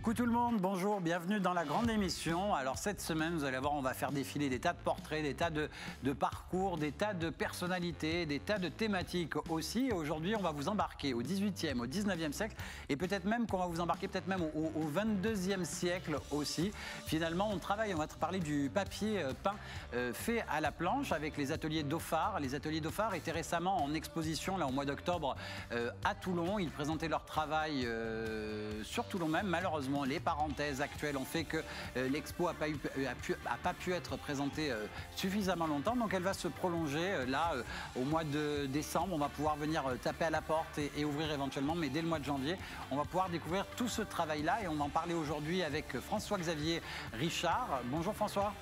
Coucou tout le monde, bonjour, bienvenue dans la grande émission. Alors cette semaine, vous allez voir, on va faire défiler des tas de portraits, des tas de parcours, des tas de personnalités, des tas de thématiques aussi. Aujourd'hui, on va vous embarquer au 18e, au 19e siècle et peut-être même qu'on va vous embarquer peut-être même au 22e siècle aussi. Finalement, on va parler du papier peint fait à la planche avec les ateliers Dauphard. Les ateliers Dauphard étaient récemment en exposition là au mois d'octobre à Toulon. Ils présentaient leur travail sur Toulon même. Malheureusement, les parenthèses actuelles ont fait que l'expo n'a pas pu être présentée suffisamment longtemps. Donc elle va se prolonger là au mois de décembre. On va pouvoir venir taper à la porte et ouvrir éventuellement. Mais dès le mois de janvier, on va pouvoir découvrir tout ce travail-là. Et on va en parler aujourd'hui avec François-Xavier Richard. Bonjour François.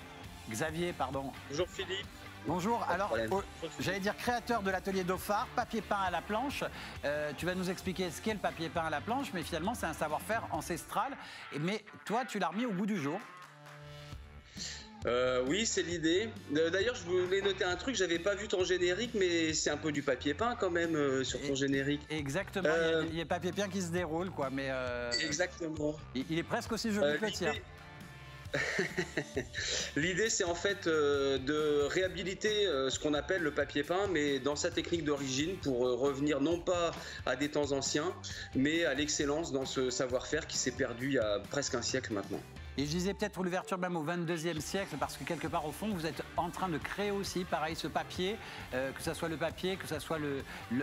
Xavier, pardon. Bonjour Philippe. Bonjour, alors j'allais dire créateur de l'atelier Dauphard, papier peint à la planche. Tu vas nous expliquer ce qu'est le papier peint à la planche, mais finalement c'est un savoir-faire ancestral. Mais toi, tu l'as remis au goût du jour. Oui, c'est l'idée. D'ailleurs, je voulais noter un truc, j'avais pas vu ton générique, mais c'est un peu du papier peint quand même sur ton générique. Exactement, il y a papier peint qui se déroule, quoi. Mais exactement. Il est presque aussi joli que le tien. L'idée, c'est en fait de réhabiliter ce qu'on appelle le papier peint, mais dans sa technique d'origine, pour revenir non pas à des temps anciens, mais à l'excellence dans ce savoir-faire qui s'est perdu il y a presque un siècle maintenant. Et je disais peut-être pour l'ouverture même au 22e siècle, parce que quelque part au fond, vous êtes en train de créer aussi, pareil, ce papier, que ce soit le papier, que ce soit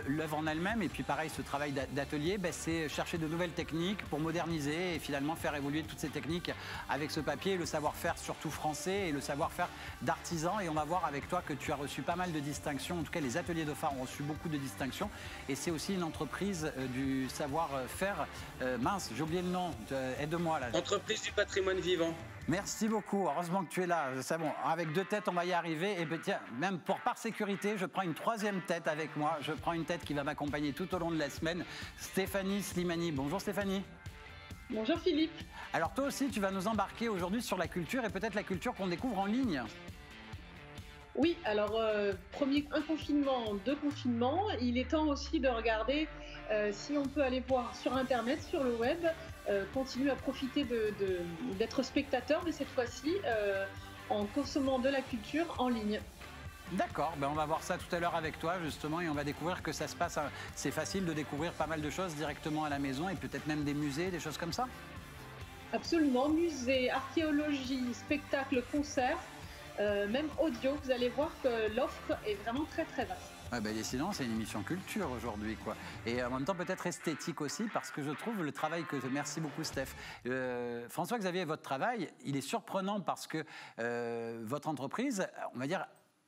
l'œuvre en elle-même, et puis pareil, ce travail d'atelier, c'est chercher de nouvelles techniques pour moderniser et finalement faire évoluer toutes ces techniques avec ce papier, le savoir-faire surtout français et le savoir-faire d'artisan. Et on va voir avec toi que tu as reçu pas mal de distinctions, en tout cas les ateliers Dauphard ont reçu beaucoup de distinctions, et c'est aussi une entreprise du savoir-faire, mince, j'ai oublié le nom, aide-moi là. Entreprise du patrimoine vivant. Merci beaucoup, heureusement que tu es là. C'est bon, avec deux têtes, on va y arriver. Et tiens, même par sécurité, je prends une troisième tête avec moi. Je prends une tête qui va m'accompagner tout au long de la semaine. Stéphanie Slimani. Bonjour Stéphanie. Bonjour Philippe. Alors toi aussi, tu vas nous embarquer aujourd'hui sur la culture et peut-être la culture qu'on découvre en ligne. Oui, alors un confinement, deux confinements. Il est temps aussi de regarder si on peut aller voir sur Internet, sur le web, continuer à profiter d'être spectateur, mais cette fois-ci en consommant de la culture en ligne. D'accord, on va voir ça tout à l'heure avec toi justement et on va découvrir que ça se passe, c'est facile de découvrir pas mal de choses directement à la maison et peut-être même des musées, des choses comme ça. Absolument, musée, archéologie, spectacle, concert. Même audio, vous allez voir que l'offre est vraiment très très vaste. Décidément, c'est une émission culture aujourd'hui, quoi. Et en même temps, peut-être esthétique aussi, parce que je trouve le travail que... Merci beaucoup, Steph. François-Xavier, votre travail, il est surprenant parce que votre entreprise, on va dire,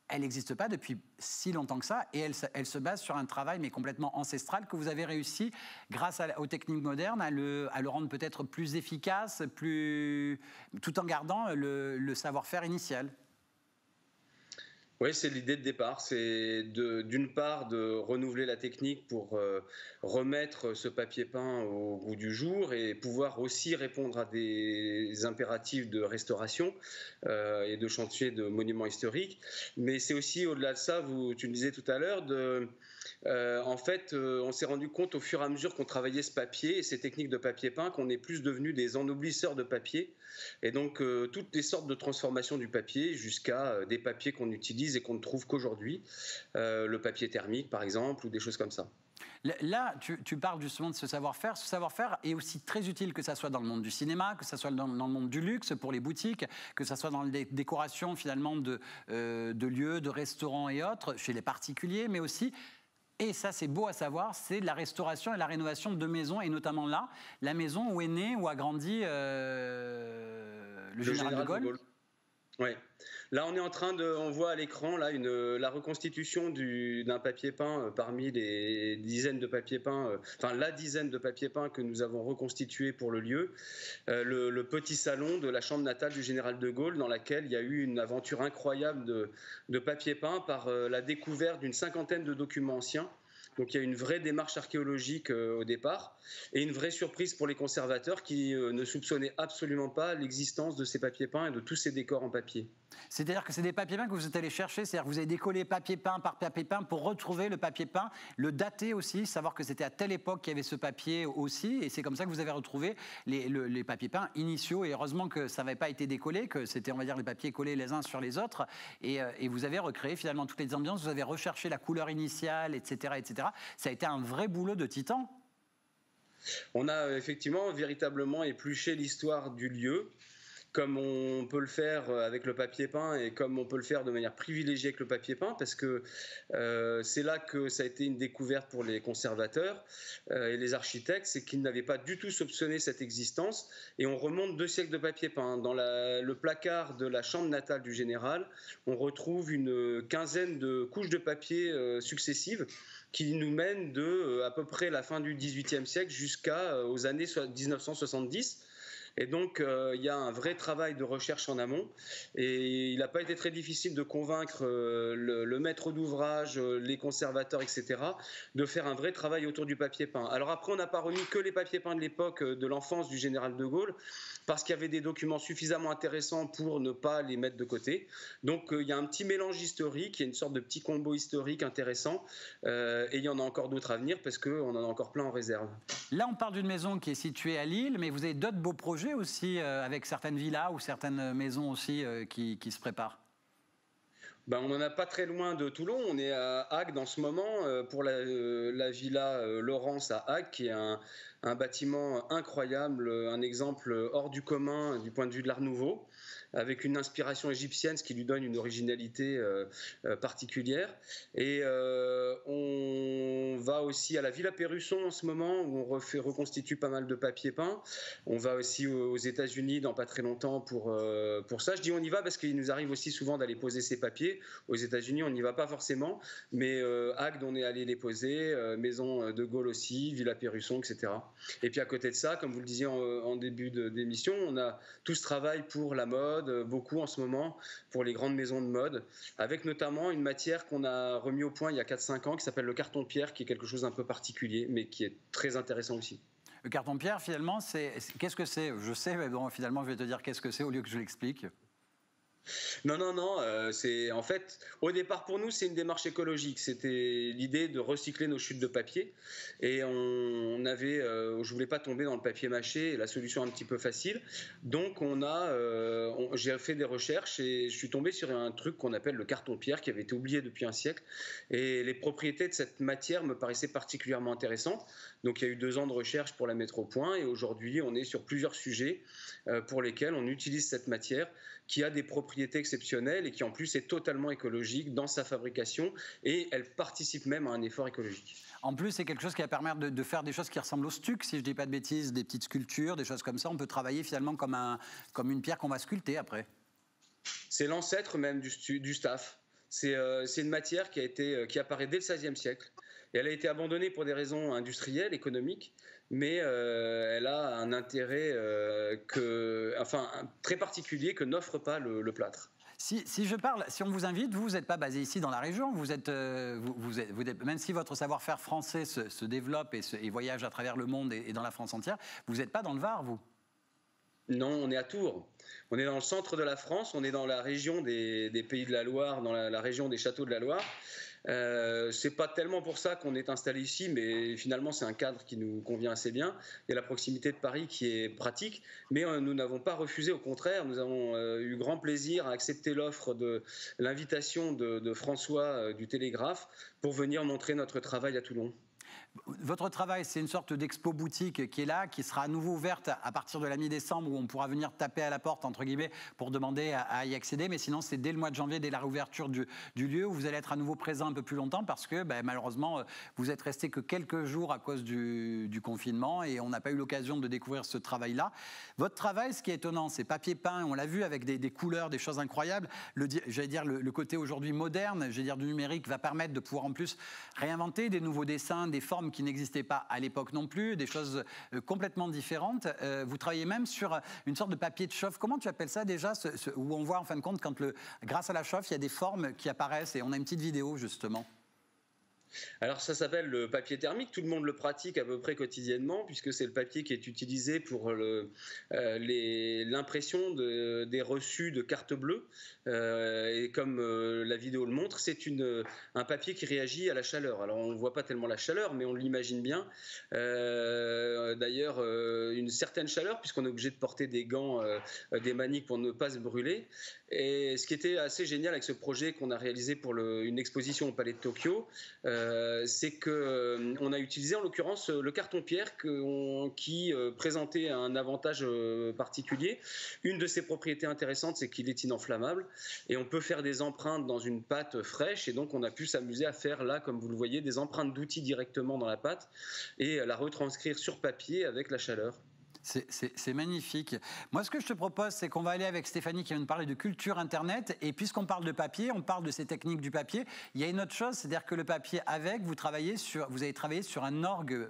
elle n'existe pas depuis si longtemps que ça et elle se base sur un travail mais complètement ancestral que vous avez réussi, grâce aux techniques modernes, à le rendre peut-être plus efficace, tout en gardant le savoir-faire initial. Oui, c'est l'idée de départ, c'est d'une part de renouveler la technique pour remettre ce papier peint au goût du jour et pouvoir aussi répondre à des impératifs de restauration et de chantier de monuments historiques. Mais c'est aussi au-delà de ça, tu me disais tout à l'heure, en fait, on s'est rendu compte au fur et à mesure qu'on travaillait ce papier et ces techniques de papier peint qu'on est plus devenus des ennoblisseurs de papier. Et donc toutes les sortes de transformations du papier jusqu'à des papiers qu'on utilise et qu'on ne trouve qu'aujourd'hui, le papier thermique par exemple ou des choses comme ça. Là, tu parles justement de ce savoir-faire. Ce savoir-faire est aussi très utile que ça soit dans le monde du cinéma, que ça soit dans le monde du luxe pour les boutiques, que ça soit dans les décorations finalement de lieux, de restaurants et autres, chez les particuliers, mais aussi... Et ça, c'est beau à savoir, c'est la restauration et la rénovation de maisons, et notamment là, la maison où est né, où a grandi le général de Gaulle. Ouais. Là, on est en train on voit à l'écran là la reconstitution d'un papier peint parmi les dizaines de papiers peints, enfin la dizaine de papiers peints que nous avons reconstitués pour le lieu, le petit salon de la chambre natale du général de Gaulle, dans laquelle il y a eu une aventure incroyable de papier peint par la découverte d'une cinquantaine de documents anciens. Donc il y a une vraie démarche archéologique au départ et une vraie surprise pour les conservateurs qui ne soupçonnaient absolument pas l'existence de ces papiers peints et de tous ces décors en papier. C'est-à-dire que c'est des papiers peints que vous êtes allé chercher, c'est-à-dire que vous avez décollé papier peint par papier peint pour retrouver le papier peint, le dater aussi, savoir que c'était à telle époque qu'il y avait ce papier aussi, et c'est comme ça que vous avez retrouvé les papiers peints initiaux, et heureusement que ça n'avait pas été décollé, que c'était, on va dire, les papiers collés les uns sur les autres, et vous avez recréé finalement toutes les ambiances, vous avez recherché la couleur initiale, etc., etc. Ça a été un vrai boulot de titan. On a effectivement véritablement épluché l'histoire du lieu, comme on peut le faire avec le papier peint et comme on peut le faire de manière privilégiée avec le papier peint, parce que c'est là que ça a été une découverte pour les conservateurs et les architectes, c'est qu'ils n'avaient pas du tout soupçonné cette existence. Et on remonte 2 siècles de papier peint. Dans le placard de la chambre natale du général, on retrouve une quinzaine de couches de papier successives qui nous mènent à peu près la fin du XVIIIe siècle jusqu'aux années 1970. Et donc, il y a un vrai travail de recherche en amont. Et il n'a pas été très difficile de convaincre le maître d'ouvrage, les conservateurs, etc., de faire un vrai travail autour du papier peint. Alors après, on n'a pas remis que les papiers peints de l'époque de l'enfance du général de Gaulle, parce qu'il y avait des documents suffisamment intéressants pour ne pas les mettre de côté. Donc, il y a un petit mélange historique, il y a une sorte de petit combo historique intéressant. Et il y en a encore d'autres à venir, parce qu'on en a encore plein en réserve. Là, on parle d'une maison qui est située à Lille, mais vous avez d'autres beaux projets aussi, avec certaines villas ou certaines maisons aussi qui se préparent. Ben, on n'en a pas très loin de Toulon, on est à Agde en ce moment pour la villa Laurence à Agde, qui est un bâtiment incroyable, un exemple hors du commun du point de vue de l'Art Nouveau, avec une inspiration égyptienne, ce qui lui donne une originalité particulière. Et on va aussi à la Villa Perrusson en ce moment, où on reconstitue pas mal de papier peint. On va aussi aux États-Unis dans pas très longtemps pour ça. Je dis on y va parce qu'il nous arrive aussi souvent d'aller poser ces papiers. Aux États-Unis, on n'y va pas forcément, mais Agde, on est allé les poser, Maison de Gaulle aussi, Villa Perrusson, etc. Et puis à côté de ça, comme vous le disiez en début d'émission, on a tout ce travail pour la mode, beaucoup en ce moment pour les grandes maisons de mode, avec notamment une matière qu'on a remis au point il y a 4-5 ans qui s'appelle le carton-pierre, qui est quelque chose d'un peu particulier, mais qui est très intéressant aussi. Le carton-pierre, finalement, qu'est-ce que c'est? Je sais, mais bon, finalement, je vais te dire qu'est-ce que c'est au lieu que je l'explique. Non, c'est en fait, au départ pour nous, c'est une démarche écologique. C'était l'idée de recycler nos chutes de papier. Et je voulais pas tomber dans le papier mâché, la solution un petit peu facile. Donc j'ai fait des recherches et je suis tombé sur un truc qu'on appelle le carton-pierre, qui avait été oublié depuis un siècle. Et les propriétés de cette matière me paraissaient particulièrement intéressantes. Donc il y a eu 2 ans de recherche pour la mettre au point. Et aujourd'hui, on est sur plusieurs sujets pour lesquels on utilise cette matière, qui a des propriétés exceptionnelles et qui en plus est totalement écologique dans sa fabrication, et elle participe même à un effort écologique. En plus, c'est quelque chose qui va permettre de faire des choses qui ressemblent au stuc, si je ne dis pas de bêtises, des petites sculptures, des choses comme ça. On peut travailler finalement comme une pierre qu'on va sculpter après. C'est l'ancêtre même du staff. C'est une matière qui apparaît dès le XVIe siècle. Et elle a été abandonnée pour des raisons industrielles, économiques, mais elle a un intérêt très particulier que n'offre pas le plâtre. Si on vous invite, vous n'êtes pas basé ici dans la région, vous êtes, même si votre savoir-faire français se développe et voyage à travers le monde et dans la France entière, vous n'êtes pas dans le Var, vous? Non, on est à Tours. On est dans le centre de la France, on est dans la région des Pays de la Loire, dans la région des Châteaux de la Loire. C'est pas tellement pour ça qu'on est installé ici, mais finalement c'est un cadre qui nous convient assez bien. Il y a la proximité de Paris qui est pratique, mais nous n'avons pas refusé, au contraire, nous avons eu grand plaisir à accepter l'invitation de François du Télégraphe pour venir montrer notre travail à Toulon. Votre travail, c'est une sorte d'expo boutique qui est là, qui sera à nouveau ouverte à partir de la mi-décembre, où on pourra venir taper à la porte, entre guillemets, pour demander à y accéder. Mais sinon, c'est dès le mois de janvier, dès la réouverture du lieu, où vous allez être à nouveau présent un peu plus longtemps, parce que malheureusement, vous êtes resté que quelques jours à cause du confinement, et on n'a pas eu l'occasion de découvrir ce travail-là. Votre travail, ce qui est étonnant, c'est papier peint, on l'a vu avec des couleurs, des choses incroyables. J'allais dire, le côté aujourd'hui moderne, j'allais dire du numérique, va permettre de pouvoir en plus réinventer des nouveaux dessins, des formes qui n'existaient pas à l'époque non plus, des choses complètement différentes. Vous travaillez même sur une sorte de papier de chauffe. Comment tu appelles ça déjà, où on voit en fin de compte, grâce à la chauffe, il y a des formes qui apparaissent, et on a une petite vidéo justement. Alors ça s'appelle le papier thermique, tout le monde le pratique à peu près quotidiennement puisque c'est le papier qui est utilisé pour l'impression des reçus de cartes bleues et comme la vidéo le montre, c'est un papier qui réagit à la chaleur. Alors on ne voit pas tellement la chaleur mais on l'imagine bien. D'ailleurs une certaine chaleur puisqu'on est obligé de porter des gants, des maniques pour ne pas se brûler. Et ce qui était assez génial avec ce projet qu'on a réalisé pour une exposition au Palais de Tokyo, c'est qu'on a utilisé en l'occurrence le carton-pierre qui présentait un avantage particulier. Une de ses propriétés intéressantes, c'est qu'il est inflammable et on peut faire des empreintes dans une pâte fraîche et donc on a pu s'amuser à faire là, comme vous le voyez, des empreintes d'outils directement dans la pâte et la retranscrire sur papier avec la chaleur. C'est magnifique. Moi, ce que je te propose, c'est qu'on va aller avec Stéphanie qui vient de parler de culture Internet. Et puisqu'on parle de papier, on parle de ces techniques du papier. Il y a une autre chose, c'est-à-dire que le papier, vous avez travaillé sur un orgue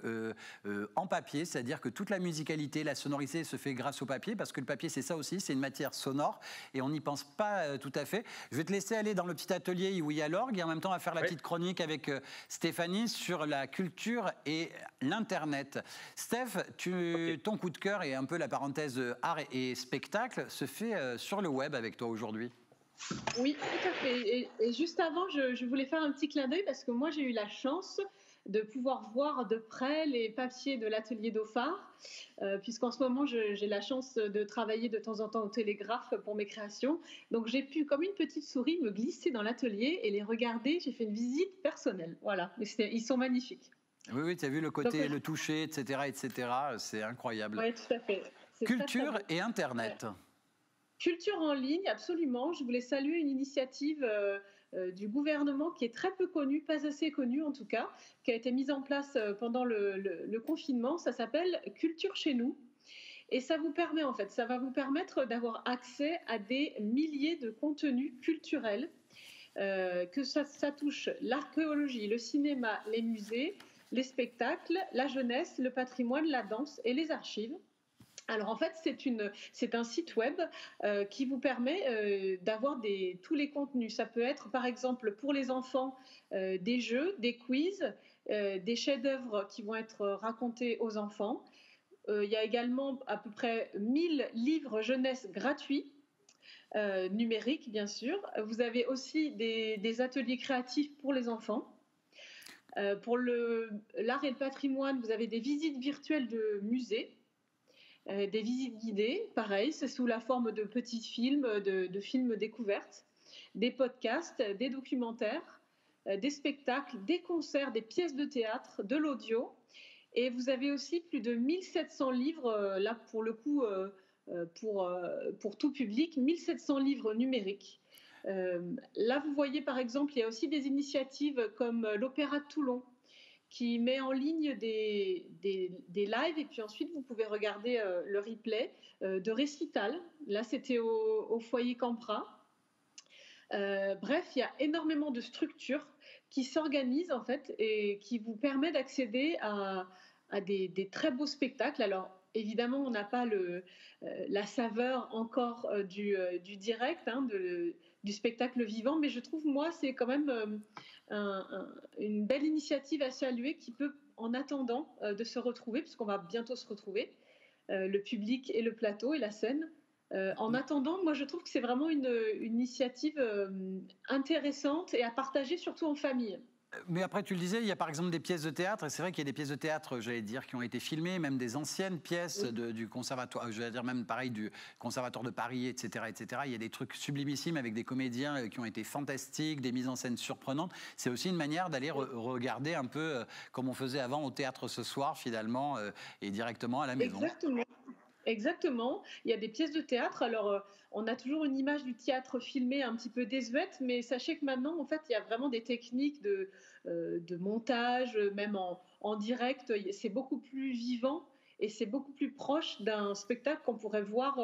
en papier, c'est-à-dire que toute la musicalité, la sonorité se fait grâce au papier, parce que le papier, c'est ça aussi, c'est une matière sonore, et on n'y pense pas tout à fait. Je vais te laisser aller dans le petit atelier où il y a l'orgue, et en même temps, on va faire la petite chronique avec Stéphanie sur la culture et l'Internet. Steph, ton coup de cœur et un peu la parenthèse art et spectacle se fait sur le web avec toi aujourd'hui. Oui, tout à fait. Et juste avant, je voulais faire un petit clin d'œil parce que moi, j'ai eu la chance de pouvoir voir de près les papiers de l'atelier Dauphard, puisqu'en ce moment, j'ai la chance de travailler de temps en temps au Télégraphe pour mes créations. Donc, j'ai pu, comme une petite souris, me glisser dans l'atelier et les regarder. J'ai fait une visite personnelle. Voilà, ils sont magnifiques. Oui, tu as vu le côté, le toucher, etc., c'est incroyable. Oui, tout à fait. Culture très, très et Internet. Ouais. Culture en ligne, absolument. Je voulais saluer une initiative du gouvernement qui est très peu connue, pas assez connue en tout cas, qui a été mise en place pendant le confinement. Ça s'appelle Culture chez nous. Et ça va vous permettre d'avoir accès à des milliers de contenus culturels, que ça touche l'archéologie, le cinéma, les musées, les spectacles, la jeunesse, le patrimoine, la danse et les archives. Alors en fait, c'est un site web qui vous permet d'avoir tous les contenus. Ça peut être par exemple pour les enfants des jeux, des quiz, des chefs-d'œuvre qui vont être racontés aux enfants. Il y a également à peu près 1000 livres jeunesse gratuits. Numériques bien sûr. Vous avez aussi des ateliers créatifs pour les enfants. Pour l'art et le patrimoine, vous avez des visites virtuelles de musées, des visites guidées, pareil, c'est sous la forme de petits films, de films découvertes, des podcasts, des documentaires, des spectacles, des concerts, des pièces de théâtre, de l'audio. Et vous avez aussi plus de 1700 livres, là pour le coup, pour tout public, 1700 livres numériques. Là, vous voyez par exemple, il y a aussi des initiatives comme l'Opéra de Toulon qui met en ligne des lives et puis ensuite vous pouvez regarder le replay de récital. Là, c'était au foyer Campra. Bref, il y a énormément de structures qui s'organisent en fait et qui vous permettent d'accéder à des très beaux spectacles. Alors, évidemment, on n'a pas la saveur encore du direct, du spectacle vivant, mais je trouve, moi, c'est quand même une belle initiative à saluer qui peut, en attendant de se retrouver, puisqu'on va bientôt se retrouver, le public et le plateau et la scène. En attendant, moi, je trouve que c'est vraiment une initiative intéressante et à partager, surtout en famille. Mais après, tu le disais, il y a par exemple des pièces de théâtre, et c'est vrai qu'il y a des pièces de théâtre, j'allais dire, qui ont été filmées, même des anciennes pièces du conservatoire, je vais dire même pareil, du conservatoire de Paris, etc., etc. Il y a des trucs sublimissimes avec des comédiens qui ont été fantastiques, des mises en scène surprenantes. C'est aussi une manière d'aller regarder un peu comme on faisait avant au théâtre ce soir, finalement, et directement à la maison. Exactement. Exactement. Il y a des pièces de théâtre. Alors, on a toujours une image du théâtre filmé un petit peu désuète, mais sachez que maintenant, en fait, il y a vraiment des techniques de montage, même en direct. C'est beaucoup plus vivant et c'est beaucoup plus proche d'un spectacle qu'on pourrait voir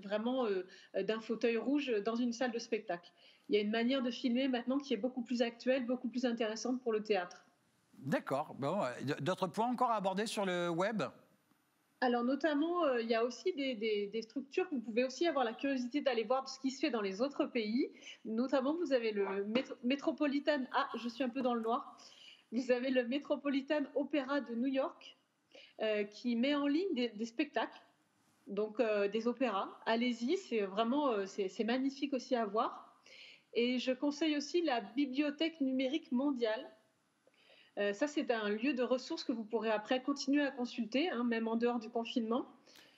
vraiment d'un fauteuil rouge dans une salle de spectacle. Il y a une manière de filmer maintenant qui est beaucoup plus actuelle, beaucoup plus intéressante pour le théâtre. D'accord. Bon, d'autres points encore à aborder sur le web ? Alors notamment, il y a aussi des structures que vous pouvez aussi avoir la curiosité d'aller voir ce qui se fait dans les autres pays. Notamment, vous avez le Metropolitan... Ah, je suis un peu dans le noir. Vous avez le Metropolitan Opera de New York qui met en ligne des spectacles, donc des opéras. Allez-y, c'est vraiment c'est magnifique aussi à voir. Et je conseille aussi la Bibliothèque numérique mondiale. Ça, c'est un lieu de ressources que vous pourrez après continuer à consulter, hein, même en dehors du confinement.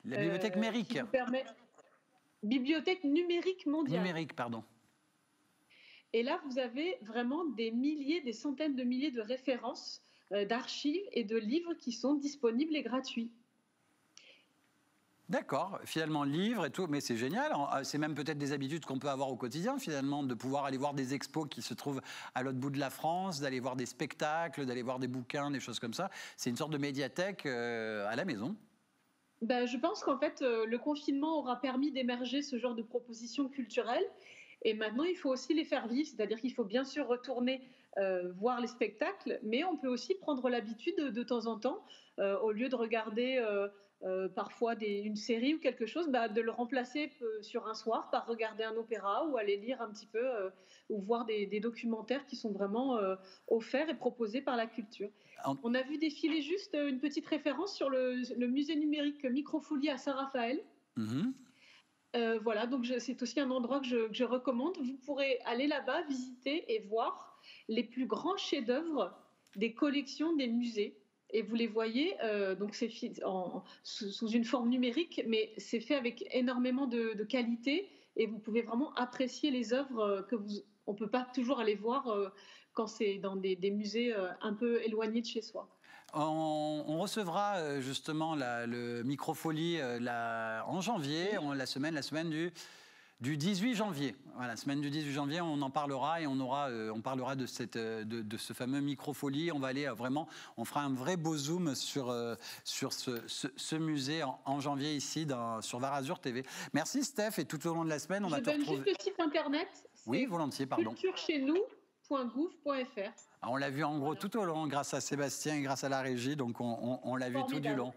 La bibliothèque numérique. Bibliothèque numérique mondiale. Numérique, pardon. Et là, vous avez vraiment des milliers, des centaines de milliers de références, d'archives et de livres qui sont disponibles et gratuits. D'accord, finalement livre et tout, mais c'est génial. C'est même peut-être des habitudes qu'on peut avoir au quotidien finalement, de pouvoir aller voir des expos qui se trouvent à l'autre bout de la France, d'aller voir des spectacles, d'aller voir des bouquins, des choses comme ça. C'est une sorte de médiathèque à la maison. Ben, je pense qu'en fait, le confinement aura permis d'émerger ce genre de propositions culturelles. Et maintenant, il faut aussi les faire vivre, c'est-à-dire qu'il faut bien sûr retourner voir les spectacles, mais on peut aussi prendre l'habitude de temps en temps, au lieu de regarder parfois une série ou quelque chose, de le remplacer sur un soir par regarder un opéra ou aller lire un petit peu ou voir des documentaires qui sont vraiment offerts et proposés par la culture. On a vu défiler juste une petite référence sur le musée numérique Microfolie à Saint-Raphaël. Voilà, donc c'est aussi un endroit que je recommande. Vous pourrez aller là-bas, visiter et voir les plus grands chefs-d'œuvre des collections des musées. Et vous les voyez, donc c'est sous une forme numérique, mais c'est fait avec énormément de qualité et vous pouvez vraiment apprécier les œuvres on ne peut pas toujours aller voir quand c'est dans des musées un peu éloignés de chez soi. On recevra justement le Microfolie en janvier, la semaine du 18 janvier. Voilà, la semaine du 18 janvier, on en parlera et on parlera de ce fameux Microfolie. On va aller on fera un vrai beau zoom sur ce musée en janvier ici sur Varazur TV. Merci Steph, et tout au long de la semaine, on va te retrouver. Juste le site internet. Oui, volontiers, pardon. culturechez-nous.gouv.fr. On l'a vu en gros tout au long grâce à Sébastien et grâce à la régie, donc on l'a vu tout du long.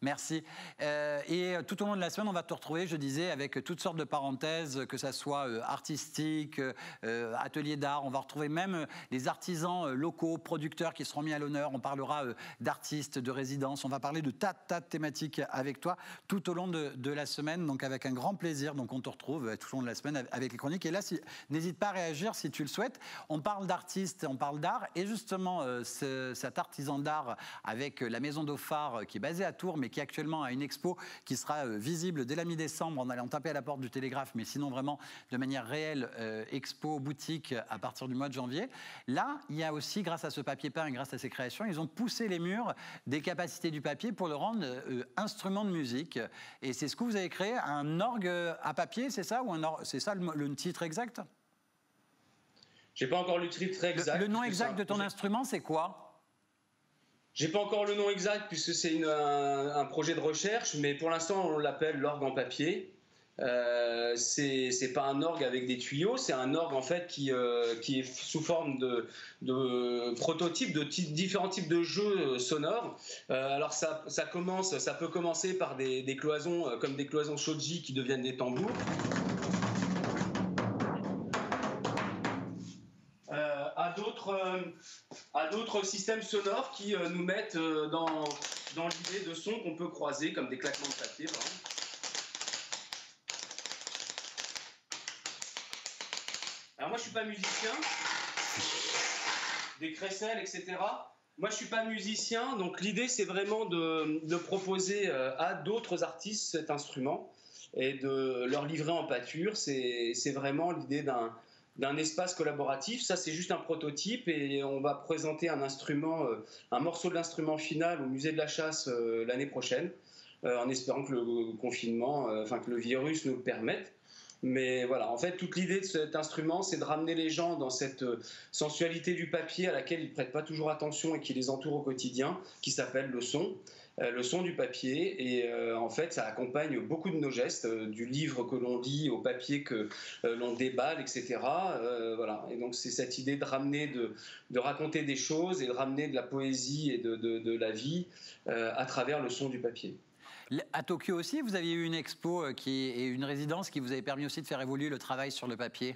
Merci. Et tout au long de la semaine, on va te retrouver, je disais, avec toutes sortes de parenthèses, que ça soit artistique, atelier d'art. On va retrouver même les artisans locaux, producteurs qui seront mis à l'honneur. On parlera d'artistes, de résidences. On va parler de tas de thématiques avec toi tout au long de la semaine, donc avec un grand plaisir. Donc on te retrouve tout au long de la semaine avec les chroniques. Et là, n'hésite pas à réagir si tu le souhaites. On parle d'artistes, on parle d'art. Et justement, cet artisan d'art avec la Maison Dauphard qui est basée à Tours, mais qui actuellement a une expo qui sera visible dès la mi-décembre en allant taper à la porte du Télégraphe, mais sinon vraiment de manière réelle, expo, boutique à partir du mois de janvier. Là, il y a aussi, grâce à ce papier peint et grâce à ces créations, ils ont poussé les murs des capacités du papier pour le rendre instrument de musique. Et c'est ce que vous avez créé, un orgue à papier, c'est ça, c'est ça le titre exact? J'ai pas encore le titre exact. Le nom exact de ton instrument, c'est quoi? J'ai pas encore le nom exact puisque c'est un projet de recherche, mais pour l'instant on l'appelle l'orgue en papier. C'est pas un orgue avec des tuyaux, c'est un orgue en fait qui est sous forme de prototype de différents types de jeux sonores. Alors ça peut commencer par des cloisons comme des cloisons shoji qui deviennent des tambours. À d'autres systèmes sonores qui nous mettent dans l'idée de sons qu'on peut croiser, comme des claquements de papier, par exemple. Alors moi, je suis pas musicien, des crécelles, etc. Moi, je ne suis pas musicien, donc l'idée, c'est vraiment de proposer à d'autres artistes cet instrument et de leur livrer en pâture. C'est vraiment l'idée d'un espace collaboratif. Ça, c'est juste un prototype et on va présenter un instrument, un morceau de l'instrument final au musée de la Chasse l'année prochaine, en espérant que le confinement, que le virus nous le permette. Mais voilà, en fait, toute l'idée de cet instrument, c'est de ramener les gens dans cette sensualité du papier à laquelle ils ne prêtent pas toujours attention et qui les entoure au quotidien, qui s'appelle le son du papier. Et en fait, ça accompagne beaucoup de nos gestes, du livre que l'on lit au papier que l'on déballe, etc. Voilà. Et donc, c'est cette idée de ramener, de raconter des choses et de ramener de la poésie et de la vie à travers le son du papier. À Tokyo aussi, vous aviez eu une expo et une résidence qui vous avait permis aussi de faire évoluer le travail sur le papier.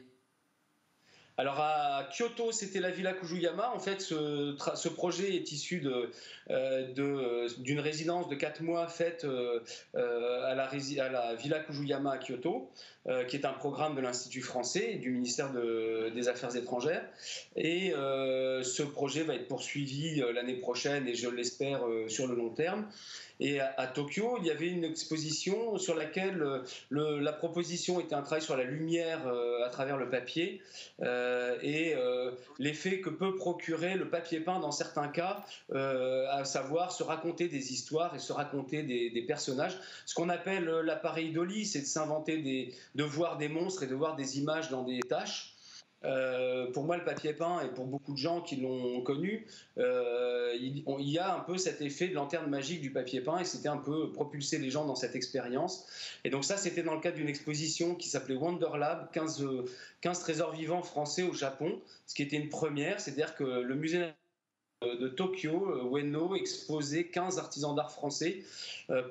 Alors à Kyoto, c'était la Villa Kujuyama. En fait, ce projet est issu d'une résidence de 4 mois faite à la Villa Kujuyama à Kyoto, qui est un programme de l'Institut français et du ministère des Affaires étrangères. Et ce projet va être poursuivi l'année prochaine et je l'espère sur le long terme. Et à Tokyo, il y avait une exposition sur laquelle la proposition était un travail sur la lumière à travers le papier et l'effet que peut procurer le papier peint dans certains cas, à savoir se raconter des histoires et se raconter des personnages. Ce qu'on appelle l'appareil Dolly, c'est de s'inventer de voir des monstres et de voir des images dans des tâches. Pour moi, le papier peint, et pour beaucoup de gens qui l'ont connu, il y a un peu cet effet de lanterne magique du papier peint, et c'était un peu propulser les gens dans cette expérience. Et donc ça, c'était dans le cadre d'une exposition qui s'appelait Wonderlab, 15 trésors vivants français au Japon, ce qui était une première, c'est-à-dire que le musée de Tokyo, Ueno, exposait 15 artisans d'art français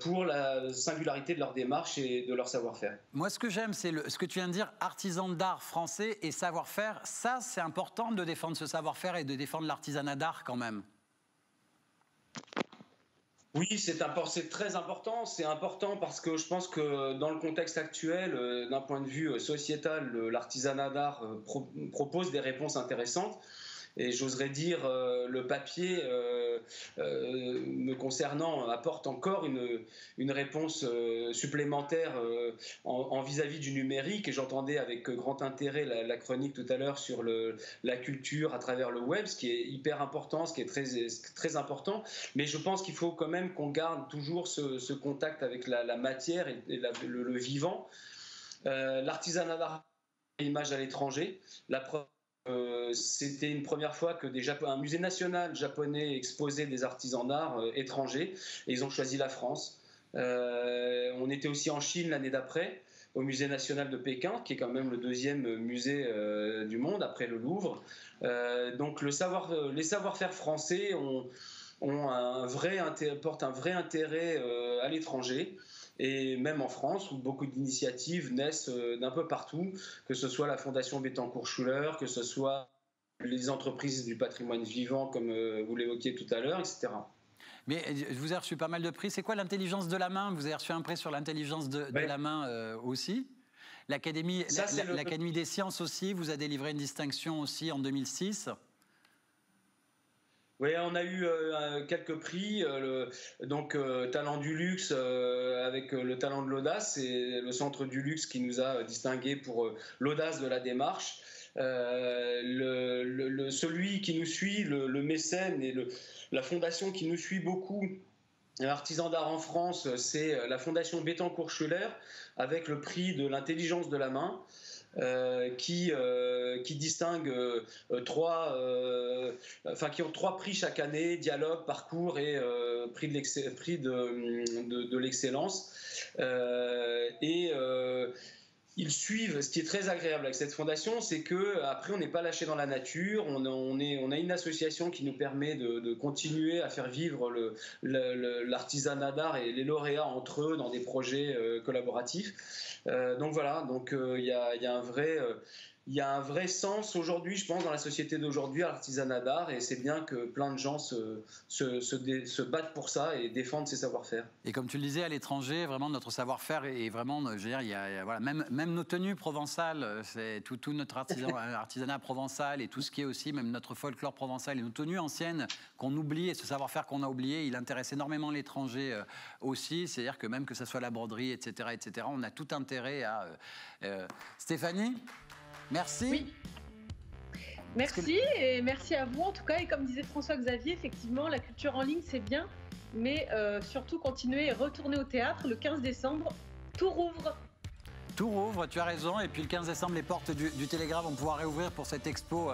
pour la singularité de leur démarche et de leur savoir-faire. Moi, ce que j'aime, c'est ce que tu viens de dire, artisans d'art français et savoir-faire. Ça, c'est important de défendre ce savoir-faire et de défendre l'artisanat d'art quand même. Oui, c'est très important. C'est important parce que je pense que dans le contexte actuel, d'un point de vue sociétal, l'artisanat d'art propose des réponses intéressantes. Et j'oserais dire, le papier, me concernant, apporte encore une réponse supplémentaire en vis-à-vis du numérique. Et j'entendais avec grand intérêt la chronique tout à l'heure sur la culture à travers le web, ce qui est hyper important, ce qui est très important. Mais je pense qu'il faut quand même qu'on garde toujours ce contact avec la matière et le vivant. L'artisanat d'art, l'image à l'étranger, la preuve. C'était une première fois que un musée national japonais exposait des artisans d'art étrangers et ils ont choisi la France. On était aussi en Chine l'année d'après, au musée national de Pékin, qui est quand même le deuxième musée du monde après le Louvre. Donc les savoir-faire français portent un vrai intérêt à l'étranger. Et même en France, où beaucoup d'initiatives naissent d'un peu partout, que ce soit la Fondation Bettencourt-Schuller, que ce soit les entreprises du patrimoine vivant, comme vous l'évoquiez tout à l'heure, etc. Mais vous avez reçu pas mal de prix. C'est quoi l'intelligence de la main? Vous avez reçu un prix sur l'intelligence de la main aussi. L'Académie des sciences aussi vous a délivré une distinction aussi en 2006. Oui, on a eu quelques prix, Talent du Luxe avec le Talent de l'Audace, c'est le Centre du Luxe qui nous a distingués pour l'audace de la démarche. Celui qui nous suit, le mécène et la fondation qui nous suit beaucoup, artisan d'art en France, c'est la Fondation Bettencourt-Schuller avec le prix de l'intelligence de la main. Qui distingue qui ont 3 prix chaque année, dialogue, parcours et prix de l'excellence. Ils suivent. Ce qui est très agréable avec cette fondation, c'est que après on n'est pas lâché dans la nature. On a une association qui nous permet de continuer à faire vivre l'artisanat d'art et les lauréats entre eux dans des projets collaboratifs. Donc voilà. Donc il y a un vrai il y a un vrai sens aujourd'hui, je pense, dans la société d'aujourd'hui, à l'artisanat d'art, et c'est bien que plein de gens se battent pour ça et défendent ces savoir-faire. Et comme tu le disais, à l'étranger, vraiment notre savoir-faire est vraiment, je veux dire, il y a, voilà, même nos tenues provençales, c'est tout notre artisanat provençal et tout ce qui est aussi, même notre folklore provençal et nos tenues anciennes qu'on oublie, et ce savoir-faire qu'on a oublié, il intéresse énormément l'étranger aussi, c'est-à-dire que même que ce soit la broderie, etc., on a tout intérêt à... Stéphanie, merci. Oui. Merci et merci à vous en tout cas. Et comme disait François-Xavier, effectivement, la culture en ligne c'est bien, mais surtout continuer et retourner au théâtre le 15 décembre. Tout rouvre. Tout rouvre, tu as raison. Et puis le 15 décembre, les portes du Télégraphe vont pouvoir réouvrir pour cette expo,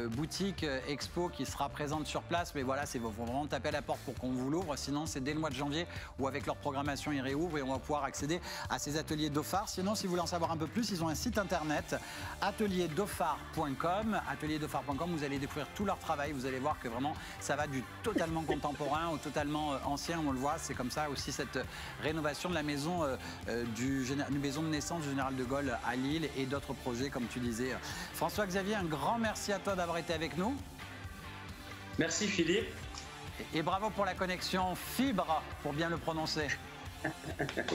boutique expo qui sera présente sur place. Mais voilà, il faut vraiment taper à la porte pour qu'on vous l'ouvre. Sinon, c'est dès le mois de janvier où avec leur programmation, ils réouvrent et on va pouvoir accéder à ces ateliers Dauphard. Sinon, si vous voulez en savoir un peu plus, ils ont un site internet, atelierDauphard.com. AtelierDauphard.com, vous allez découvrir tout leur travail. Vous allez voir que vraiment, ça va du totalement contemporain au totalement ancien. On le voit, c'est comme ça aussi cette rénovation de la maison du maison de naissance du général de Gaulle à Lille et d'autres projets, comme tu disais. François-Xavier, un grand merci à toi d'avoir été avec nous. Merci Philippe. Et bravo pour la connexion fibre, pour bien le prononcer.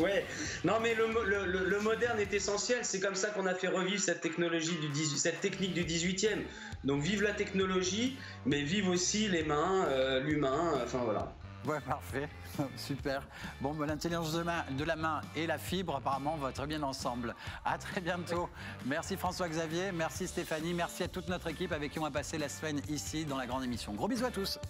Ouais, non mais le moderne est essentiel, c'est comme ça qu'on a fait revivre cette technologie cette technique du 18e. Donc vive la technologie, mais vive aussi les mains, l'humain, enfin voilà. Ouais, parfait, super. Bon, l'intelligence de la main et la fibre, apparemment, vont très bien ensemble. À très bientôt. Merci François-Xavier, merci Stéphanie, merci à toute notre équipe avec qui on va passer la semaine ici dans la grande émission. Gros bisous à tous.